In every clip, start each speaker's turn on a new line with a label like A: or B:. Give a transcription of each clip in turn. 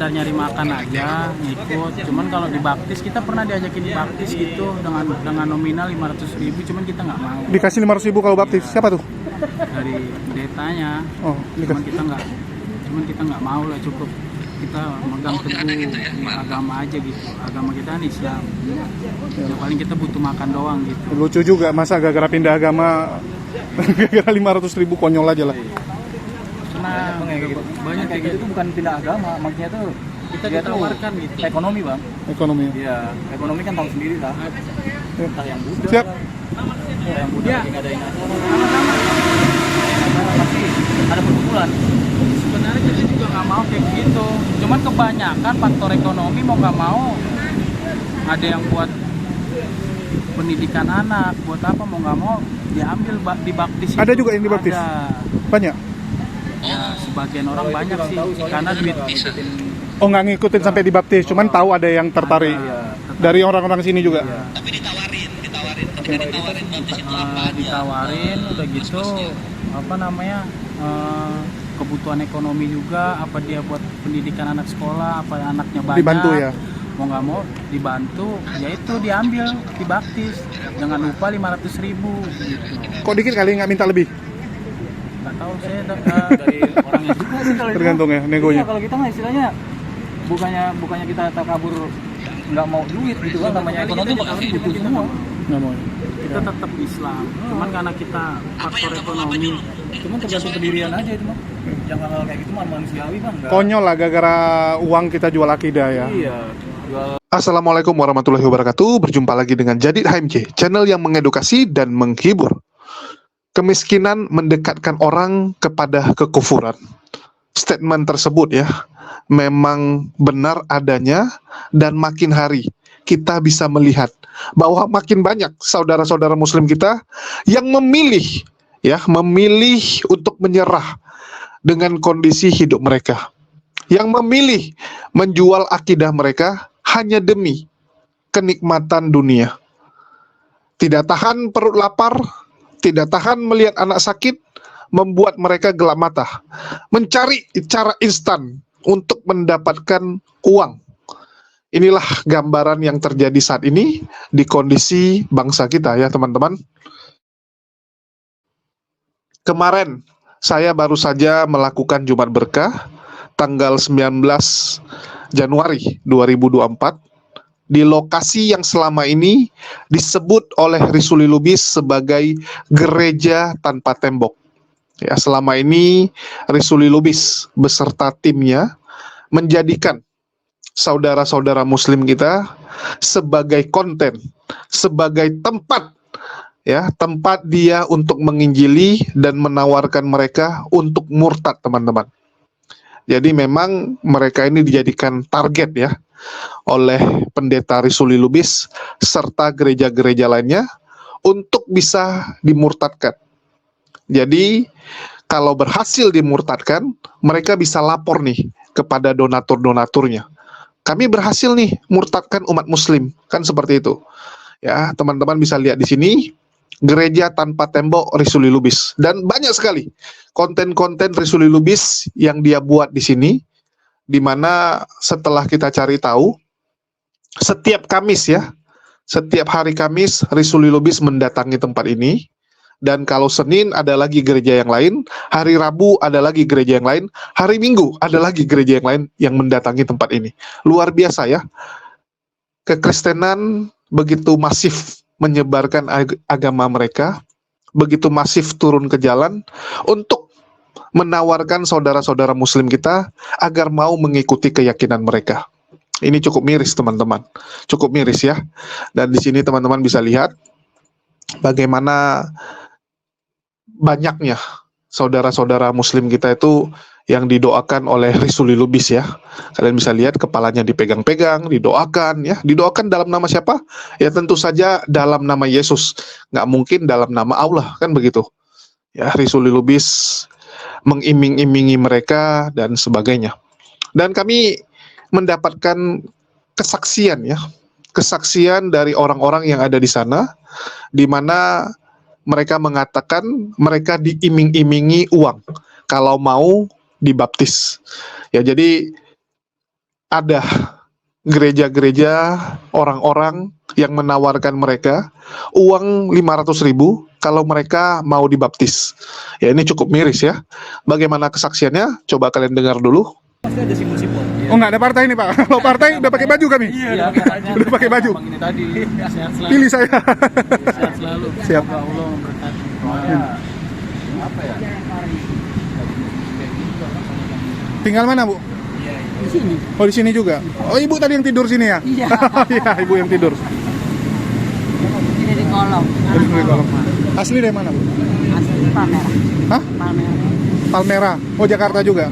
A: sekedar nyari makan aja ngikut. Cuman kalau dibaptis kita pernah diajakin dibaptis gitu dengan nominal 500.000, cuman kita nggak mau.
B: Dikasih 500.000 kalau baptis. Siapa tuh?
A: Dari pendetanya.
B: Oh,
A: cuman kita nggak mau lah, cukup kita megang teguh agama aja gitu. Agama kita kan Islam. Ya, paling kita butuh makan doang gitu.
B: Lucu juga, masa gara-gara pindah agama gara-gara 500.000, konyol aja lah.
A: Karena
C: banyak kayak gitu tuh bukan pindah agama, maksudnya tuh
A: kita
C: dia tuh
A: ditawarkan gitu.
C: ekonomi bang.
B: Ekonomi.
C: Iya, ekonomi kan tahu sendiri lah. Entah yang Buddha,
B: Siap.
C: entah yang Buddha
A: Ya.
C: lagi ngadain acara, pasti ada perkumpulan.
A: Sebenarnya kita juga nggak mau kayak gitu, cuman kebanyakan faktor ekonomi mau nggak mau. Ada yang buat pendidikan anak, buat apa mau nggak mau diambil dibaptis.
B: Ada
A: itu.
B: juga yang dibaptis?
A: Ada.
B: Banyak?
A: Ya sebagian orang banyak sih, karena duit.
B: Oh, nggak ngikutin sampai dibaptis, cuman tahu ada yang tertarik. Dari orang-orang sini juga?
D: Tapi ditawarin baptis itu apa aja?
A: Ditawarin udah gitu apa namanya, kebutuhan ekonomi juga, apa dia buat pendidikan anak sekolah, apa anaknya banyak,
B: Dibantu ya?
A: mau nggak mau dibantu, ya itu diambil dibaptis dengan upah 500.000 gitu.
B: Kok dikit kali nggak minta lebih?
A: Nggak tahu saya
C: Dari orangnya juga sih kalau itu.
B: Tergantung ya, negonya.
C: Iya, kalau kita mah istilahnya bukannya kita takabur nggak mau duit gitu kan, namanya ekonomi pasti butuh semua.
B: Nggak mau.
A: kita tetap Islam, cuman karena kita faktor ekonomi.
C: Cuman tergantung pendirian aja itu mah. Yang hal-hal kayak gitu mah manusiawi bang.
B: Konyol lah, gara-gara uang kita jual akidah ya.
C: Iya. Jual.
E: Assalamualaikum warahmatullahi wabarakatuh. Berjumpa lagi dengan Jadid HMJ, channel yang mengedukasi dan menghibur. Kemiskinan mendekatkan orang kepada kekufuran. Statement tersebut ya, memang benar adanya, dan makin hari kita bisa melihat bahwa makin banyak saudara-saudara muslim kita yang memilih untuk menyerah dengan kondisi hidup mereka. Yang memilih menjual akidah mereka hanya demi kenikmatan dunia. Tidak tahan perut lapar, tidak tahan melihat anak sakit, membuat mereka gelap mata, mencari cara instan untuk mendapatkan uang. Inilah gambaran yang terjadi saat ini di kondisi bangsa kita ya teman-teman. Kemarin saya baru saja melakukan Jumat Berkah tanggal 19 Januari 2024 di lokasi yang selama ini disebut oleh Risuli Lubis sebagai gereja tanpa tembok. Ya, selama ini Risuli Lubis beserta timnya menjadikan saudara-saudara muslim kita sebagai konten, sebagai tempat dia untuk menginjili dan menawarkan mereka untuk murtad, teman-teman. Jadi memang mereka ini dijadikan target ya oleh pendeta Risuli Lubis serta gereja-gereja lainnya untuk bisa dimurtadkan. Jadi kalau berhasil dimurtadkan, mereka bisa lapor nih kepada donatur-donaturnya. Kami berhasil nih murtadkan umat muslim, kan seperti itu. Ya, teman-teman bisa lihat di sini gereja tanpa tembok Risuli Lubis, dan banyak sekali konten-konten Risuli Lubis yang dia buat di sini, di mana setelah kita cari tahu setiap hari Kamis Risuli Lubis mendatangi tempat ini. Dan kalau Senin ada lagi gereja yang lain, hari Rabu ada lagi gereja yang lain, hari Minggu ada lagi gereja yang lain yang mendatangi tempat ini. Luar biasa ya. Kekristenan begitu masif menyebarkan agama mereka, begitu masif turun ke jalan untuk menawarkan saudara-saudara muslim kita agar mau mengikuti keyakinan mereka. Ini cukup miris teman-teman, cukup miris ya. Dan di sini teman-teman bisa lihat bagaimana banyaknya saudara-saudara muslim kita itu yang didoakan oleh Risuli Lubis ya. Kalian bisa lihat kepalanya dipegang-pegang, didoakan ya. Didoakan dalam nama siapa? Ya tentu saja dalam nama Yesus. Nggak mungkin dalam nama Allah, kan begitu. Ya, Risuli Lubis mengiming-imingi mereka dan sebagainya. Dan kami mendapatkan kesaksian ya. Kesaksian dari orang-orang yang ada di sana, di mana mereka mengatakan mereka diiming-imingi uang kalau mau dibaptis. Ya, jadi ada gereja-gereja orang-orang yang menawarkan mereka uang 500.000 kalau mereka mau dibaptis. Ya, ini cukup miris ya. Bagaimana kesaksiannya? Coba kalian dengar dulu.
C: Pasti ada simpul-simpul.
B: Oh, nggak ada partai ini, Pak. Kalau partai udah pakai baju kami.
C: Iya,
B: Udah pakai baju.
A: Bang ini tadi sehat selalu.
B: Pilih saya.
A: Sehat selalu.
B: Siap.
A: Semoga Allah memberkati.
C: Apa ya?
B: Tinggal mana, Bu?
C: Di sini.
B: Oh, di sini juga. Oh, Ibu tadi yang tidur sini ya?
C: Iya.
B: Iya, Ibu yang tidur.
F: Ini di kolong.
B: Di kolong. Asli dari mana, Bu?
F: Asli Palmerah.
B: Hah?
F: Palmerah.
B: Palmerah. Oh, Jakarta juga.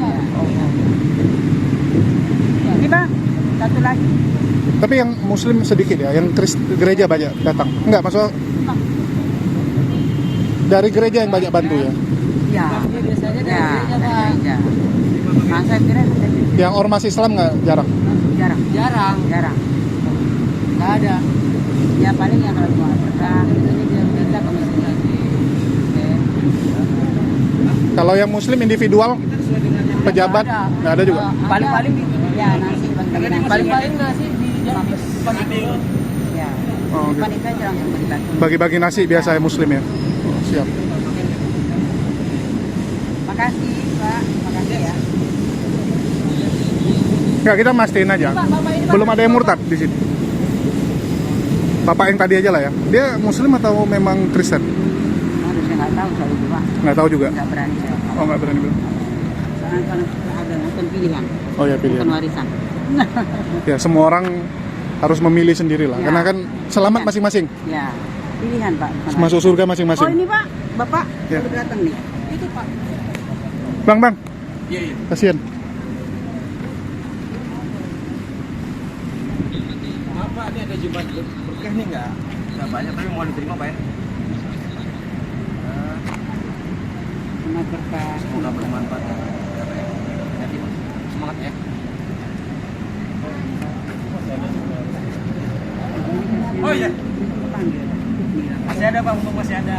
F: Ini Bang, satu lagi.
B: Tapi yang Muslim sedikit ya, yang gereja banyak datang. Enggak, maksudnya dari gereja yang banyak bantu ya.
F: Ya. Biasanya ya. Nah, saya kira
B: Yang ormas Islam nggak jarang.
F: jarang. Nggak ada. Ya paling yang kalau cuma berkah, kita ke masjid lagi.
B: Kalau yang Muslim individual, pejabat nggak ada juga.
F: Paling-paling ya nasi paling-paling nasi di depan itu. Ya.
B: Oh,
F: Depan
B: gitu.
F: itu aja langsung bagi-bagi.
B: Bagi-bagi nasi biasa ya Muslim ya. Oh, siap.
F: Makasih Pak, makasih ya.
B: Nggak, kita mastiin aja. Belum ada yang murtad di sini. Bapak yang tadi aja lah ya. Dia Muslim atau memang Kristen?
F: Aduh, saya nggak tahu soal itu Pak.
B: Nggak tahu juga.
F: Nggak berani saya.
B: Oh, nggak berani bilang.
F: Soalnya kalau ada bukan pilihan,
B: Oh ya,
F: bukan
B: pilihan.
F: warisan.
B: Ya, semua orang harus memilih sendiri lah.
F: Ya.
B: Karena kan selamat
F: Ya.
B: masing-masing.
F: Ya, pilihan Pak. bukan
B: Masuk
F: warisan.
B: surga
F: Oh
B: masing-masing.
F: ini Pak, Bapak
B: Ya.
F: baru datang nih. Itu Pak.
B: Bang.
C: Iya.
B: Kasihan.
C: Maaf Pak, ini ada Jumat berkah nih nggak banyak tapi mau diterima Pak ya.
F: Selamat berkah.
C: Semoga bermanfaat. Jadi semangat ya. Oh iya,
F: Panggil.
C: masih ada Pak, untuk masih ada.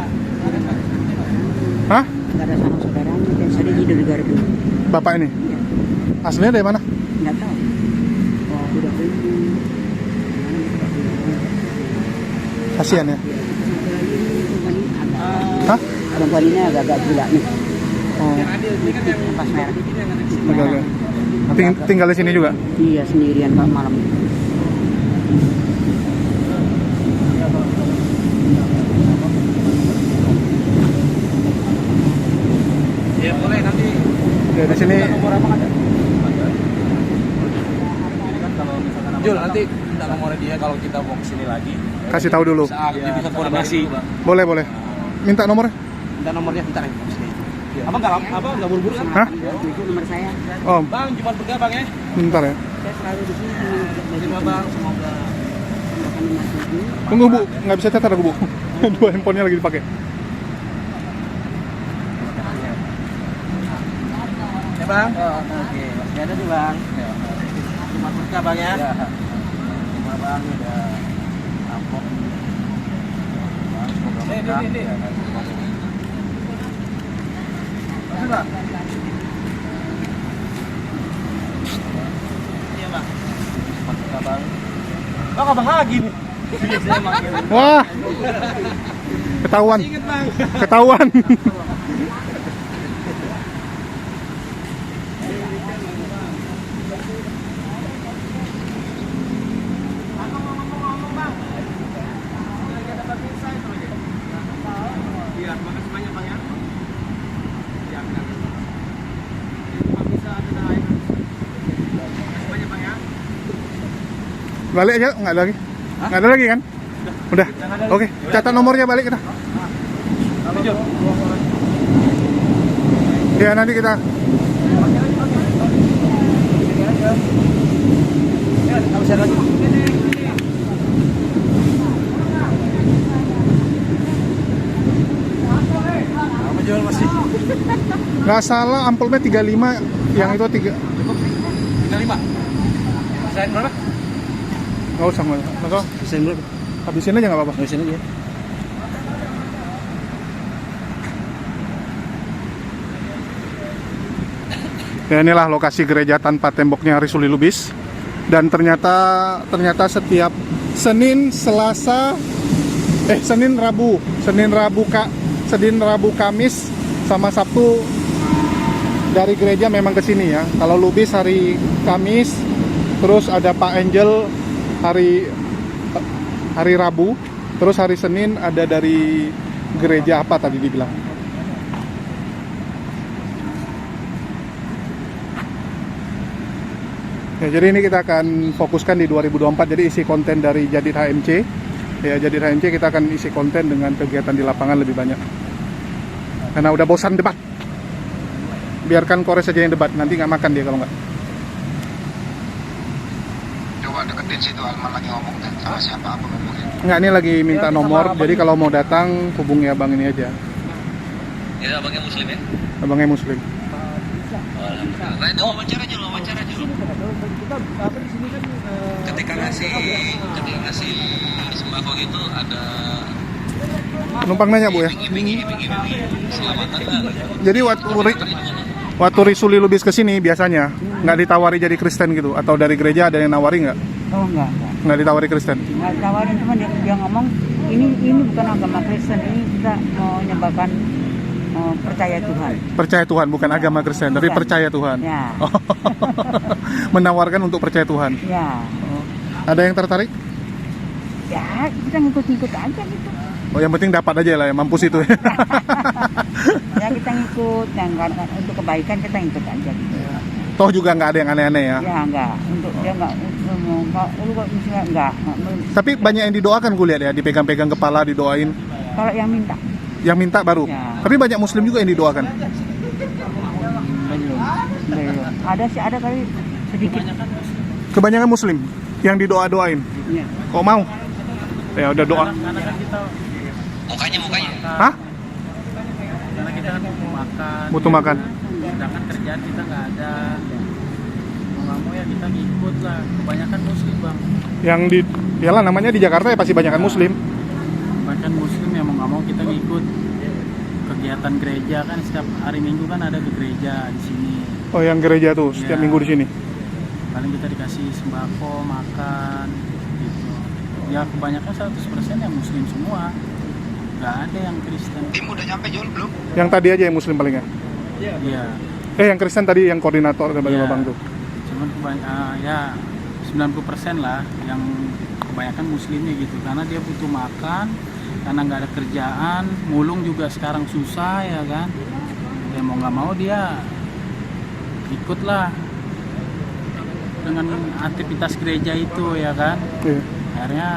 B: Hah?
F: Nggak ada sanak saudaranya, dan saya hidup di Gardu.
B: Bapak ini?
F: Iya,
B: Aslinya dari mana?
F: nggak tahu. Oh, udah ini.
B: Kasihan ya. Hah?
F: Perempuan ini agak-agak gila nih,
B: Oh,
F: pas merah.
B: agak-agak. Tinggal di sini juga?
F: Iya, sendirian Pak malam.
C: Ya boleh nanti.
B: Ya, di sini.
C: Nomor apa ada? Jul, nanti minta nomornya dia kalau kita mau kesini lagi.
B: Kasih tahu dulu.
C: Saat dia bisa koordinasi.
B: Boleh. Minta nomornya?
C: Minta nomornya bentar ya. Apa nggak buru-buru kan?
B: Hah?
F: Itu nomor saya.
B: Oh,
C: Bang, Jumat berkah Bang ya.
B: bentar ya.
F: Saya selalu di sini
C: Terima Bang, semoga
B: Tunggu Bu, nggak bisa catat aku Bu. Dua handphonenya lagi dipakai.
C: ya Bang. Oke, masih ada tuh Bang. Jumat berkah Bang ya. Terima Bang, udah amplop. Semoga berkah. Ini. Makasih Bang. Iya Bang. Jumat berkah Bang. Bang, abang lagi nih. Biasanya manggil.
B: Wah, ketahuan.
C: Ingat Bang.
B: Ketahuan.
C: Iya, makasih banyak Bang ya. Iya, benar. Bisa ada lain. Makasih banyak Bang ya.
B: Balik aja, nggak ada lagi. Nggak ada lagi kan? Udah. Oke, catat nomornya balik kita.
C: Jul.
B: Ya, nanti kita.
C: Ya, nggak bisa lagi. Apa Jul masih?
B: Nggak salah, ampulnya 35, yang itu 3.
C: 35. Saya berapa?
B: Nggak usah, nggak usah.
C: Saya berapa?
B: Habisin aja nggak apa-apa.
C: Habisin aja.
B: Ya, inilah lokasi gereja tanpa temboknya Risuli Lubis. Dan ternyata setiap Senin, Selasa, Senin, Rabu, Kamis sama Sabtu dari gereja memang ke sini ya. Kalau Lubis hari Kamis, terus ada Pak Angel hari Rabu, terus hari Senin ada dari gereja apa tadi dibilang. Ya, jadi ini kita akan fokuskan di 2024, jadi isi konten dari Jadid HMC. Ya, Jadid HMC kita akan isi konten dengan kegiatan di lapangan lebih banyak. Karena udah bosan debat. Biarkan Kores saja yang debat, nanti nggak makan dia kalau nggak.
D: Coba deketin situ Alman lagi ngomong sama siapa apa ngomongin.
B: Nggak, ini lagi minta nomor, jadi kalau mau datang hubungi abang ini aja.
D: Ya abangnya muslim ya?
B: Abangnya muslim.
D: Nah itu wawancara aja. Ketika ngasih sembako gitu ada
B: Penumpang nanya Bu ya.
D: iming-iming selamatan lah.
B: Jadi waktu Risuli Lubis kesini biasanya nggak ditawari jadi Kristen gitu, atau dari gereja ada yang nawari nggak?
F: Oh enggak.
B: Nggak ditawari Kristen.
F: Nggak tawarin, cuma dia ngomong ini bukan agama Kristen, ini kita mau nyebarkan percaya Tuhan.
B: Percaya Tuhan, bukan agama Kristen, tapi
F: Bukan.
B: percaya Tuhan.
F: Ya.
B: Oh. Menawarkan untuk percaya Tuhan.
F: Ya.
B: Ada yang tertarik?
F: Ya, kita ngikut-ngikut aja gitu.
B: Oh, yang penting dapat aja lah ya, mampus itu.
F: Ya kita ngikut, yang untuk kebaikan kita ngikut aja gitu.
B: Toh juga nggak ada yang aneh-aneh ya.
F: Ya enggak, untuk dia enggak misalnya enggak.
B: Tapi banyak yang didoakan gue lihat ya, dipegang-pegang kepala, didoain.
F: Kalau yang minta
B: Yang minta baru.
F: Ya.
B: Tapi banyak muslim juga yang didoakan.
F: belum. Ada kali sedikit.
B: Kebanyakan muslim yang didoa-doain.
F: Ya.
B: Kok mau? Ya udah doa.
A: Karena kan kita
D: Mukanya.
B: Hah?
A: karena kita kan makan.
B: Butuh makan.
A: Sedangkan kerjaan kita nggak ada. Mau nggak mau ya kita ngikut lah. Kebanyakan muslim bang.
B: Yang yalah namanya di Jakarta ya pasti banyakan muslim.
A: Bahkan muslim ya mau nggak mau kita ngikut kegiatan gereja kan, setiap hari Minggu kan ada di gereja di sini.
B: Oh, yang gereja tuh setiap
A: Ya.
B: minggu di sini.
A: Paling kita dikasih sembako, makan gitu. Ya kebanyakan 100% yang muslim semua. Nggak ada yang Kristen.
D: Tim udah nyampe Jol belum?
B: Yang tadi aja yang muslim palingnya.
A: Iya.
B: Yang Kristen tadi yang koordinator dan
A: Iya.
B: Bang tuh.
A: Cuman ya 90% lah yang kebanyakan muslimnya gitu, karena dia butuh makan, karena nggak ada kerjaan, mulung juga sekarang susah ya kan. Ya mau nggak mau dia ikutlah dengan aktivitas gereja itu ya kan.
B: Iya.
A: Akhirnya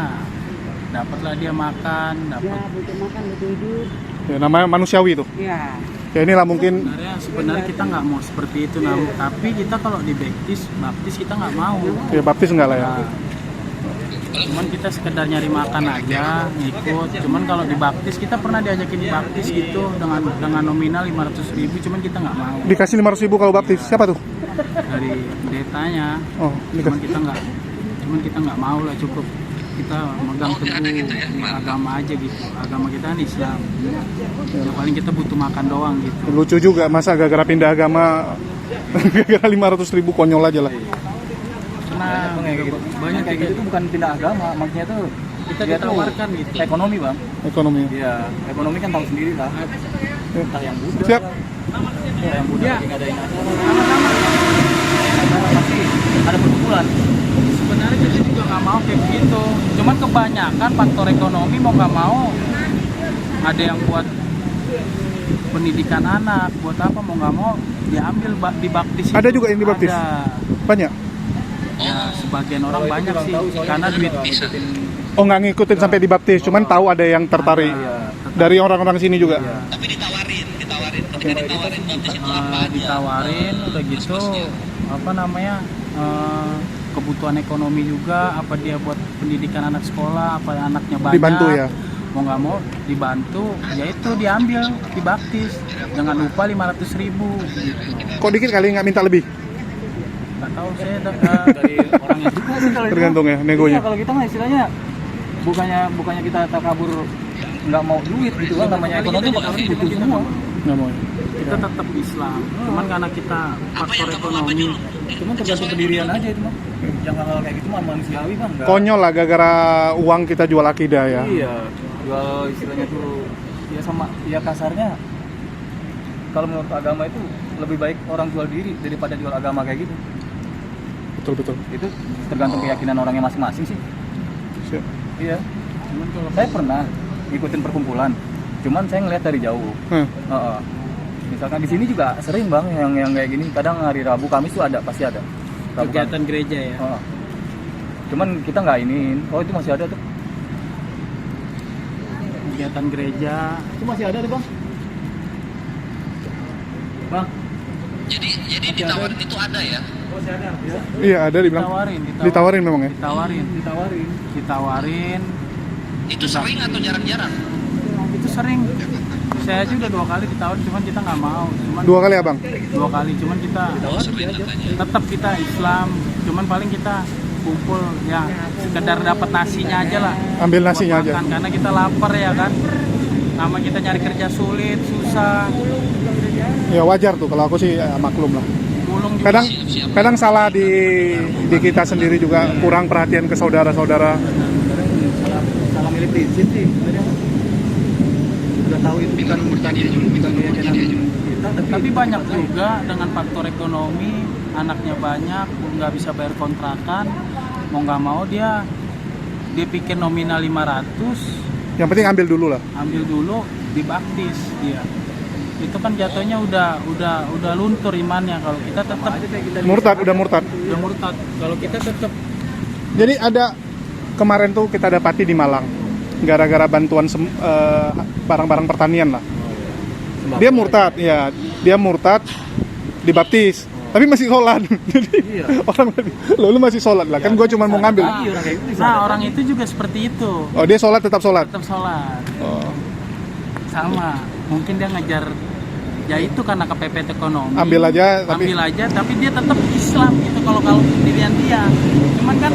A: dapatlah dia makan,
F: Ya
A: dapat.
F: butuh makan, butuh hidup.
B: Ya, namanya manusiawi tuh.
F: Ya.
B: Ya inilah mungkin
A: Sebenarnya kita nggak mau seperti itu, tapi kita kalau di baptis kita nggak mau.
B: ya baptis enggak lah ya.
A: Nah, cuman kita sekedar nyari makan aja, ngikut. Cuman kalau dibaptis kita pernah diajakin dibaptis gitu dengan nominal 500.000, cuman kita nggak mau.
B: Dikasih 500.000 kalau baptis. Siapa tuh?
A: Dari pendetanya.
B: Oh,
A: Cuman
B: dikasih.
A: kita nggak mau lah, cukup kita megang teguh agama aja gitu. Agama kita kan Islam. Ya, paling kita butuh makan doang gitu.
B: Lucu juga masa gara-gara pindah agama gara-gara 500.000 konyol aja lah.
A: Karena banyak kayak gitu
C: bukan pindah agama, maksudnya tuh
A: kita ditawarkan gitu.
C: ekonomi bang.
B: Ekonomi.
C: Iya, ekonomi kan tahu sendiri lah. Entah yang Buddha,
B: Siap.
C: entah yang Buddha
A: Ya.
C: lagi ngadain acara. Acara pasti ada perkumpulan.
A: Sebenarnya kita juga nggak mau kayak begitu. Cuman kebanyakan faktor ekonomi mau nggak mau. Ada yang buat pendidikan anak, buat apa mau nggak mau diambil dibaptis.
B: Ada
A: itu.
B: juga yang dibaptis?
A: Ada.
B: Banyak.
A: Ya, sebagian orang banyak sih karena duit.
B: Oh, nggak ngikutin sampai dibaptis, cuman tahu ada yang tertarik dari orang-orang sini juga.
D: Tapi ditawarin. Ketika ditawarin baptis itu apa aja?
A: Ditawarin udah gitu apa namanya kebutuhan ekonomi juga, apa dia buat pendidikan anak sekolah, apa anaknya banyak,
B: Dibantu ya?
A: mau nggak mau dibantu, ya itu diambil dibaptis, jangan lupa 500.000 gitu.
B: Kok dikit kali nggak minta lebih?
A: Nggak tahu saya
C: Dari orang yang juga sih kalau itu.
B: Tergantung ya negonya.
C: Iya, kalau kita mah istilahnya bukannya kita takabur nggak mau duit gitu kan, namanya ekonomi butuh semua.
B: Nggak mau.
A: Kita tetap Islam. Cuman karena kita faktor ekonomi.
C: Cuman tergantung pendirian aja itu mah. Yang hal-hal kayak gitu mah manusiawi kan enggak.
B: Konyol lah gara-gara uang kita jual akidah ya.
C: Iya, jual istilahnya tuh ya sama ya kasarnya kalau menurut agama itu lebih baik orang jual diri daripada jual agama kayak gitu.
B: Betul.
C: Itu tergantung keyakinan orangnya masing-masing sih.
B: Siap.
C: Iya. Saya pernah ngikutin perkumpulan. Cuman saya ngeliat dari jauh. Heeh. Misalkan di sini juga sering bang yang kayak gini. Kadang hari Rabu Kamis tuh ada, pasti ada. Rabu,
A: Kegiatan
C: Kamis.
A: gereja ya.
C: Heeh. Cuman kita nggak iniin. Oh itu masih ada tuh.
A: Kegiatan gereja.
C: Itu masih ada tuh bang. Bang.
D: Jadi ditawarin itu ada ya?
C: Oh masih ada. Ya.
B: Iya ada dibilang. Ditawarin memang ya.
A: Ditawarin.
D: Itu sering atau jarang-jarang?
A: Itu sering. Saya aja udah 2 kali ditawarin, cuman kita nggak mau. Cuman
B: 2 kali abang.
A: 2 kali, cuman kita tetap kita Islam. Cuman paling kita kumpul ya sekedar dapat nasinya aja lah.
B: Ambil
A: Buat
B: nasinya aja.
A: makan, karena kita lapar ya kan. Nama kita nyari kerja sulit, susah.
B: Ya wajar tuh kalau aku sih maklum lah.
A: Mulung juga.
B: Kadang salah di kita sendiri juga, kurang perhatian ke saudara-saudara.
C: Salah milih prinsip sih. Udah tahu itu bukan keyakinan kita,
A: Tapi banyak juga dengan faktor ekonomi, anaknya banyak, nggak bisa bayar kontrakan, mau nggak mau dia pikir nominal 500,
B: Yang penting ambil dulu lah.
A: ambil dulu dibaptis dia. Itu kan jatuhnya udah luntur imannya. Kalau kita tetap
B: Udah murtad.
A: udah murtad. Kalau kita tetap
B: Jadi ada kemarin tuh kita dapati di Malang, gara-gara bantuan barang-barang pertanian lah. Dia murtad, ya. Dia murtad, dibaptis, tapi masih sholat. Jadi orang lu masih sholat lah. Kan gue cuma mau ngambil.
A: nah orang itu juga seperti itu.
B: Oh dia sholat tetap sholat.
A: Tetap sholat.
B: Oh,
A: Sama. Mungkin dia ngejar ya itu karena kepepet ekonomi.
B: ambil aja, tapi
A: Ambil aja, tapi dia tetap Islam gitu kalau pendirian dia. Cuman kan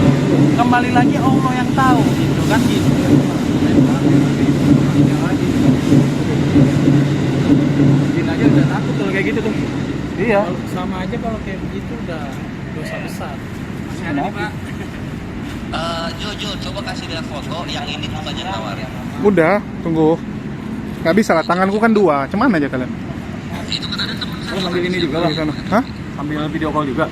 A: kembali lagi Allah yang tahu gitu kan gitu.
C: Jin aja udah takut kalau kayak gitu tuh. Iya.
A: Sama aja kalau kayak begitu udah dosa besar. Masih ada nih, Pak.
D: Jo, coba kasih lihat foto yang ini tuh banyak tawarin.
B: udah tunggu. Nggak bisa lah, tanganku kan 2. Cuman aja kalian.
D: Itu kan ada teman
C: Kalau sambil ini juga bang.
B: Di sana. Hah?
C: Sambil video call juga.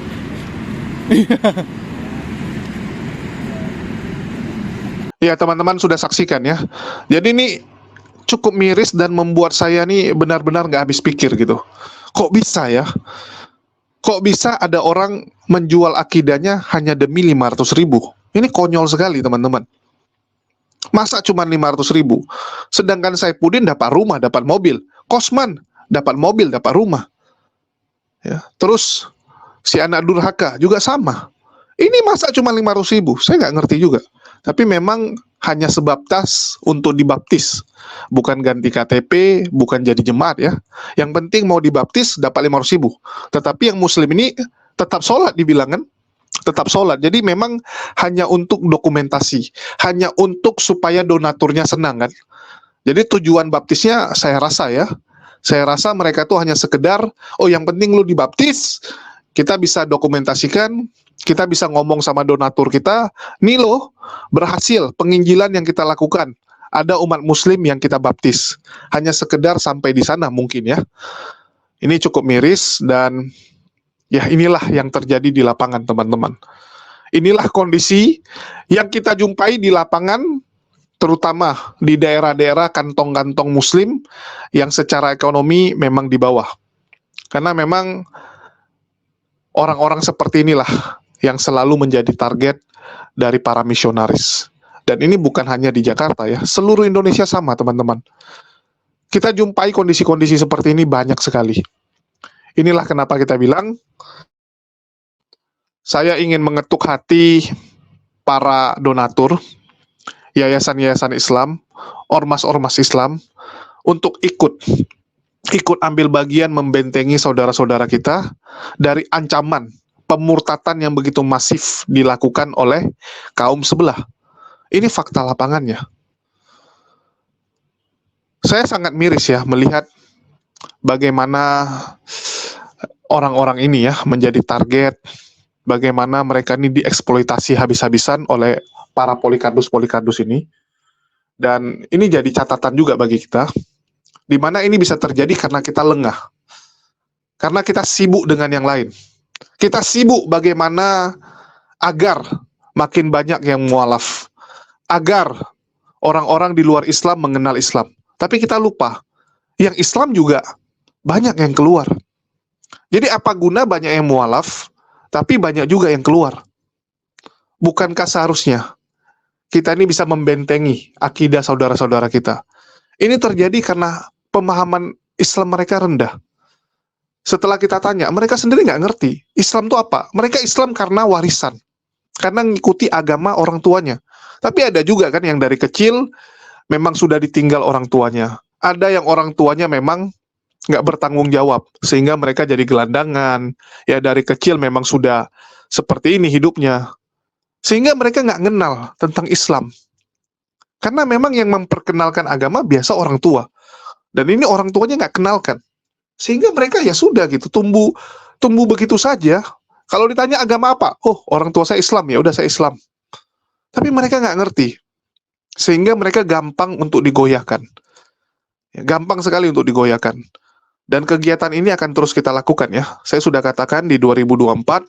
E: Ya teman-teman sudah saksikan ya. Jadi ini cukup miris dan membuat saya nih benar-benar nggak habis pikir gitu. Kok bisa ya? Kok bisa ada orang menjual akidahnya hanya demi 500.000? Ini konyol sekali teman-teman. Masa cuma 500.000? Sedangkan Saifuddin dapat rumah, dapat mobil. Kosman dapat mobil, dapat rumah. Ya. Terus si anak durhaka juga sama. Ini masa cuma 500.000? Saya nggak ngerti juga. Tapi memang hanya sebaptas untuk dibaptis. Bukan ganti KTP, bukan jadi jemaat ya. Yang penting mau dibaptis dapat 500.000. Tetapi yang muslim ini tetap sholat dibilang kan. Tetap sholat. Jadi memang hanya untuk dokumentasi. Hanya untuk supaya donaturnya senang kan. Jadi tujuan baptisnya saya rasa ya. Saya rasa mereka tuh hanya sekedar, oh yang penting lu dibaptis. Kita bisa dokumentasikan, kita bisa ngomong sama donatur kita, nih loh, berhasil penginjilan yang kita lakukan. Ada umat muslim yang kita baptis. Hanya sekedar sampai di sana mungkin ya. Ini cukup miris dan ya inilah yang terjadi di lapangan teman-teman. Inilah kondisi yang kita jumpai di lapangan, terutama di daerah-daerah kantong-kantong muslim yang secara ekonomi memang di bawah. Karena memang orang-orang seperti inilah yang selalu menjadi target dari para misionaris. Dan ini bukan hanya di Jakarta ya, seluruh Indonesia sama teman-teman. Kita jumpai kondisi-kondisi seperti ini banyak sekali. Inilah kenapa kita bilang, saya ingin mengetuk hati para donatur, yayasan-yayasan Islam, ormas-ormas Islam, untuk ikut ambil bagian membentengi saudara-saudara kita dari ancaman pemurtatan yang begitu masif dilakukan oleh kaum sebelah. Ini fakta lapangannya. Saya sangat miris ya melihat bagaimana orang-orang ini ya menjadi target, bagaimana mereka ini dieksploitasi habis-habisan oleh para polikardus-polikardus ini. Dan ini jadi catatan juga bagi kita, di mana ini bisa terjadi karena kita lengah, karena kita sibuk dengan yang lain. Kita sibuk bagaimana agar makin banyak yang mualaf, agar orang-orang di luar Islam mengenal Islam. Tapi kita lupa, yang Islam juga banyak yang keluar. Jadi apa guna banyak yang mualaf, tapi banyak juga yang keluar? Bukankah seharusnya kita ini bisa membentengi akidah saudara-saudara kita? Ini terjadi karena pemahaman Islam mereka rendah. Setelah kita tanya, mereka sendiri nggak ngerti. Islam itu apa? Mereka Islam karena warisan. Karena ngikuti agama orang tuanya. Tapi ada juga kan yang dari kecil memang sudah ditinggal orang tuanya. Ada yang orang tuanya memang nggak bertanggung jawab, sehingga mereka jadi gelandangan. Ya dari kecil memang sudah seperti ini hidupnya. Sehingga mereka nggak kenal tentang Islam. Karena memang yang memperkenalkan agama biasa orang tua. Dan ini orang tuanya nggak kenalkan. Sehingga mereka ya sudah gitu, tumbuh begitu saja. Kalau ditanya agama apa? Oh, orang tua saya Islam, ya udah saya Islam. Tapi mereka nggak ngerti. Sehingga mereka gampang untuk digoyahkan. Ya, gampang sekali untuk digoyahkan. Dan kegiatan ini akan terus kita lakukan ya. Saya sudah katakan di 2024,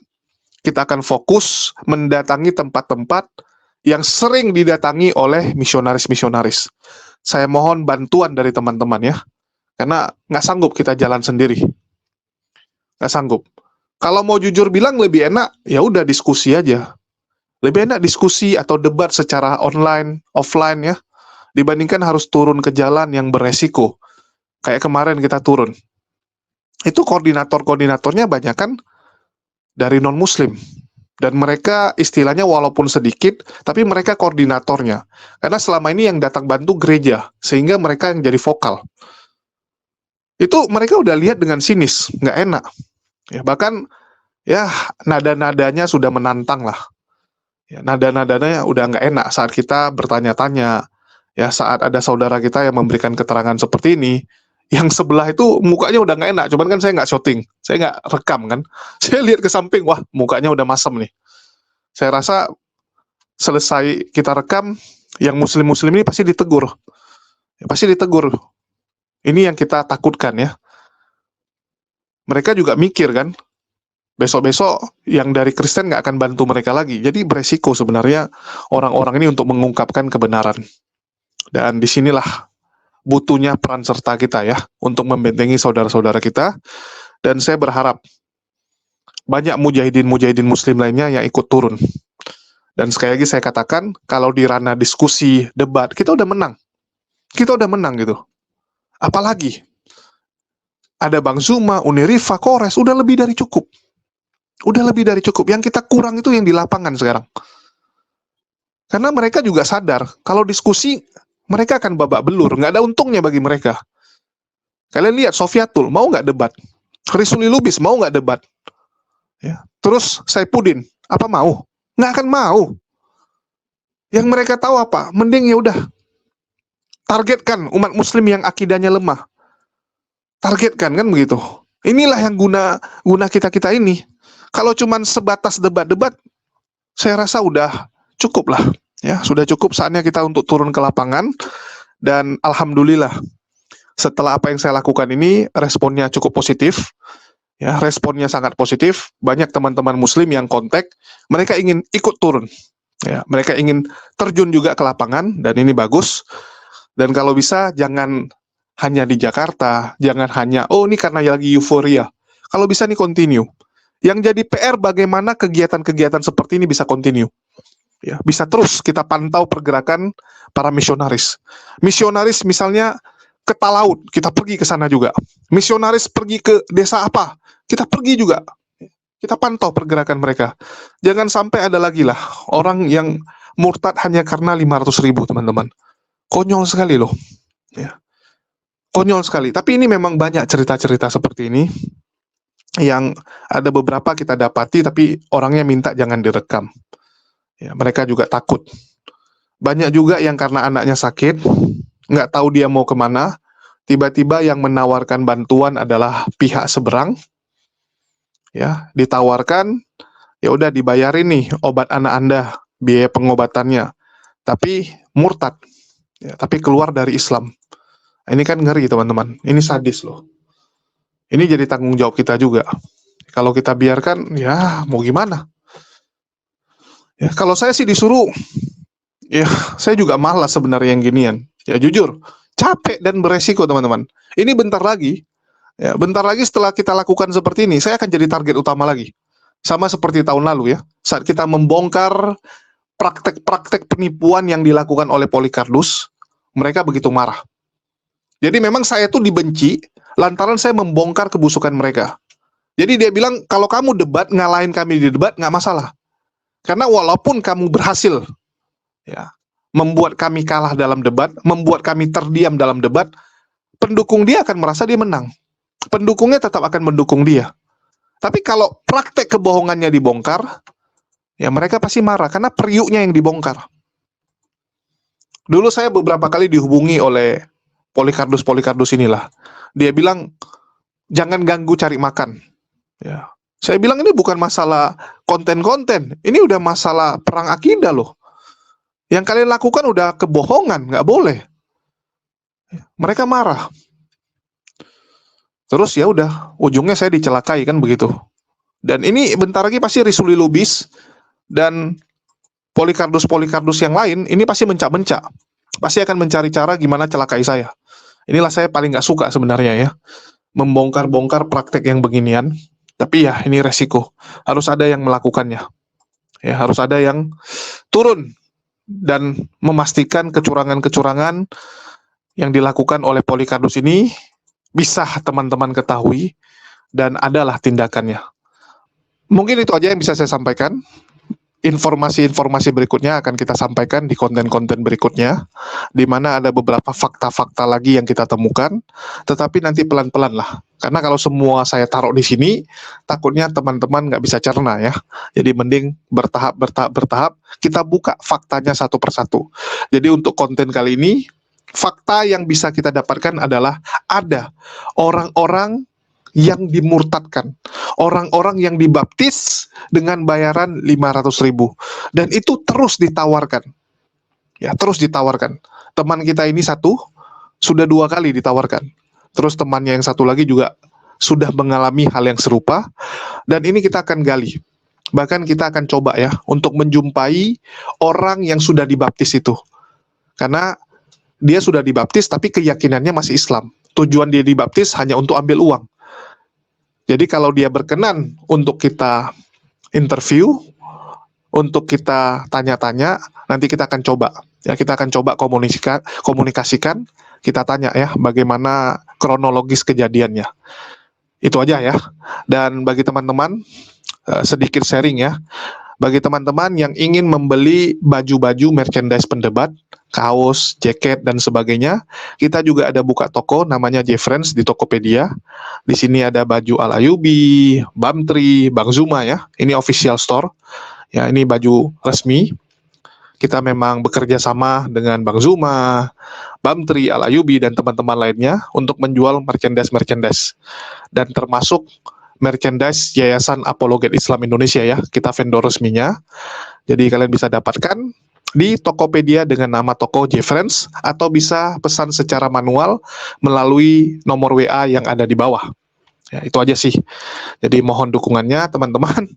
E: kita akan fokus mendatangi tempat-tempat yang sering didatangi oleh misionaris-misionaris. Saya mohon bantuan dari teman-teman ya. Karena nggak sanggup kita jalan sendiri. Nggak sanggup. Kalau mau jujur bilang lebih enak, ya udah diskusi aja. Lebih enak diskusi atau debat secara online, offline ya. Dibandingkan harus turun ke jalan yang beresiko. Kayak kemarin kita turun. Itu koordinator-koordinatornya banyak kan dari non-muslim. Dan mereka istilahnya walaupun sedikit, tapi mereka koordinatornya. Karena selama ini yang datang bantu gereja, sehingga mereka yang jadi vokal. Itu mereka udah lihat dengan sinis, nggak enak. Ya, bahkan ya nada-nadanya sudah menantang lah. Ya, nada-nadanya udah nggak enak saat kita bertanya-tanya. Ya, saat ada saudara kita yang memberikan keterangan seperti ini, yang sebelah itu mukanya udah nggak enak. Cuman kan saya nggak syuting, saya nggak rekam kan. Saya lihat ke samping, wah mukanya udah masam nih. Saya rasa selesai kita rekam, yang muslim-muslim ini pasti ditegur. Ya, pasti ditegur. Ini yang kita takutkan ya. Mereka juga mikir kan, besok-besok yang dari Kristen nggak akan bantu mereka lagi. Jadi beresiko sebenarnya orang-orang ini untuk mengungkapkan kebenaran. Dan disinilah butuhnya peran serta kita ya, untuk membentengi saudara-saudara kita. Dan saya berharap banyak mujahidin-mujahidin muslim lainnya yang ikut turun. Dan sekali lagi saya katakan, kalau di ranah diskusi, debat, kita udah menang. Kita udah menang gitu. Apalagi ada Bang Zuma, Unirifa, Kores, udah lebih dari cukup. Udah lebih dari cukup. Yang kita kurang itu yang di lapangan sekarang. Karena mereka juga sadar, kalau diskusi, mereka akan babak belur. Nggak ada untungnya bagi mereka. Kalian lihat, Sofiatul, mau nggak debat? Risuli Lubis, mau nggak debat? Ya. Terus Saipudin, apa mau? Nggak akan mau. Yang mereka tahu apa? Mending ya udah. Targetkan umat muslim yang akidahnya lemah. Targetkan kan begitu. Inilah yang guna kita ini. Kalau cuman sebatas debat-debat, saya rasa udah cukup lah. Ya, sudah cukup saatnya kita untuk turun ke lapangan. Dan alhamdulillah, setelah apa yang saya lakukan ini, responnya cukup positif. Ya, responnya sangat positif. Banyak teman-teman muslim yang kontak, mereka ingin ikut turun. Ya, mereka ingin terjun juga ke lapangan, dan ini bagus. Dan kalau bisa, jangan hanya di Jakarta, jangan hanya, oh ini karena lagi euforia. Kalau bisa nih continue. Yang jadi PR bagaimana kegiatan-kegiatan seperti ini bisa continue. Ya, bisa terus kita pantau pergerakan para misionaris. Misionaris misalnya ke Talaut, kita pergi ke sana juga. Misionaris pergi ke desa apa, kita pergi juga. Kita pantau pergerakan mereka. Jangan sampai ada lagi lah orang yang murtad hanya karena 500.000, teman-teman. Konyol sekali loh. Ya. Konyol sekali. Tapi ini memang banyak cerita-cerita seperti ini. Yang ada beberapa kita dapati, tapi orangnya minta jangan direkam. Ya, mereka juga takut. Banyak juga yang karena anaknya sakit, nggak tahu dia mau kemana, tiba-tiba yang menawarkan bantuan adalah pihak seberang, ya, ditawarkan, ya udah dibayarin nih obat anak Anda, biaya pengobatannya, tapi murtad, ya, tapi keluar dari Islam. Ini kan ngeri teman-teman, ini sadis loh. Ini jadi tanggung jawab kita juga. Kalau kita biarkan, ya mau gimana? Ya, kalau saya sih disuruh, ya saya juga malas sebenarnya yang ginian. Ya jujur, capek dan beresiko teman-teman. Ini bentar lagi, ya bentar lagi setelah kita lakukan seperti ini, saya akan jadi target utama lagi. Sama seperti tahun lalu ya, saat kita membongkar praktek-praktek penipuan yang dilakukan oleh Polycardus, mereka begitu marah. Jadi memang saya tuh dibenci lantaran saya membongkar kebusukan mereka. Jadi dia bilang, kalau kamu debat, ngalahin kami di debat, nggak masalah. Karena walaupun kamu berhasil, ya, membuat kami kalah dalam debat, membuat kami terdiam dalam debat, pendukung dia akan merasa dia menang. Pendukungnya tetap akan mendukung dia. Tapi kalau praktek kebohongannya dibongkar, ya mereka pasti marah, karena periuknya yang dibongkar. Dulu saya beberapa kali dihubungi oleh Polycardus inilah. Dia bilang, jangan ganggu cari makan. Ya, saya bilang ini bukan masalah konten-konten, ini udah masalah perang akidah loh. Yang kalian lakukan udah kebohongan, nggak boleh. Mereka marah. Terus ya udah, ujungnya saya dicelakai kan begitu. Dan ini bentar lagi pasti Risuli Lubis dan Polycardus yang lain, ini pasti mencak-mencak. Pasti akan mencari cara gimana celakai saya. Inilah saya paling nggak suka sebenarnya ya, membongkar-bongkar praktek yang beginian. Tapi ya ini resiko, harus ada yang melakukannya. Ya, harus ada yang turun dan memastikan kecurangan-kecurangan yang dilakukan oleh Polycardus ini bisa teman-teman ketahui dan adalah tindakannya. Mungkin itu aja yang bisa saya sampaikan. Informasi-informasi berikutnya akan kita sampaikan di konten-konten berikutnya, di mana ada beberapa fakta-fakta lagi yang kita temukan, tetapi nanti pelan-pelan lah. Karena kalau semua saya taruh di sini, takutnya teman-teman nggak bisa cerna ya. Jadi mending bertahap, kita buka faktanya satu persatu. Jadi untuk konten kali ini, fakta yang bisa kita dapatkan adalah ada orang-orang yang dimurtadkan, orang-orang yang dibaptis dengan bayaran 500.000, dan itu terus ditawarkan, ya terus ditawarkan. Teman kita ini satu sudah 2 kali ditawarkan, terus temannya yang satu lagi juga sudah mengalami hal yang serupa, dan ini kita akan gali. Bahkan kita akan coba ya untuk menjumpai orang yang sudah dibaptis itu, karena dia sudah dibaptis tapi keyakinannya masih Islam. Tujuan dia dibaptis hanya untuk ambil uang. Jadi kalau dia berkenan untuk kita interview, untuk kita tanya-tanya, nanti kita akan coba. Ya, kita akan coba komunikasikan, kita tanya ya bagaimana kronologis kejadiannya. Itu aja ya. Dan bagi teman-teman, sedikit sharing ya. Bagi teman-teman yang ingin membeli baju-baju merchandise pendebat, kaos, jaket, dan sebagainya, kita juga ada buka toko namanya J-Friends di Tokopedia. Di sini ada baju Al-Ayubi, Bamtri, Bang Zuma ya. Ini official store. Ya, ini baju resmi. Kita memang bekerja sama dengan Bang Zuma, Bamtri, Al-Ayubi, dan teman-teman lainnya untuk menjual merchandise. Dan termasuk merchandise Yayasan Apologet Islam Indonesia ya, kita vendor resminya. Jadi kalian bisa dapatkan di Tokopedia dengan nama toko J-Friends, atau bisa pesan secara manual melalui nomor WA yang ada di bawah. Ya, itu aja sih. Jadi mohon dukungannya teman-teman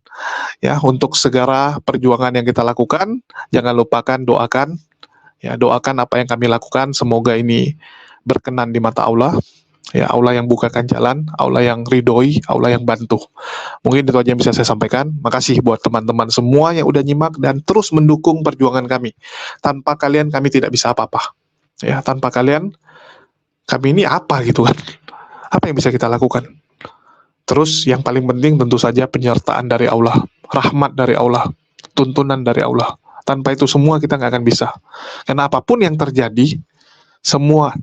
E: ya untuk segala perjuangan yang kita lakukan. Jangan lupakan doakan. Ya, doakan apa yang kami lakukan, semoga ini berkenan di mata Allah. Ya, Allah yang bukakan jalan, Allah yang ridhoi, Allah yang bantu. Mungkin itu aja yang bisa saya sampaikan. Makasih buat teman-teman semua yang udah nyimak dan terus mendukung perjuangan kami. Tanpa kalian kami tidak bisa apa-apa. Ya, tanpa kalian kami ini apa gitu kan? Apa yang bisa kita lakukan? Terus yang paling penting tentu saja penyertaan dari Allah, rahmat dari Allah, tuntunan dari Allah. Tanpa itu semua kita nggak akan bisa. Karena apapun yang terjadi, semua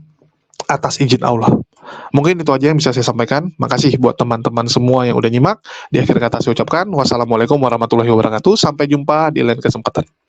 E: atas izin Allah. Mungkin itu aja yang bisa saya sampaikan. Makasih buat teman-teman semua yang udah nyimak. Di akhir kata saya ucapkan wassalamualaikum warahmatullahi wabarakatuh. Sampai jumpa di lain kesempatan.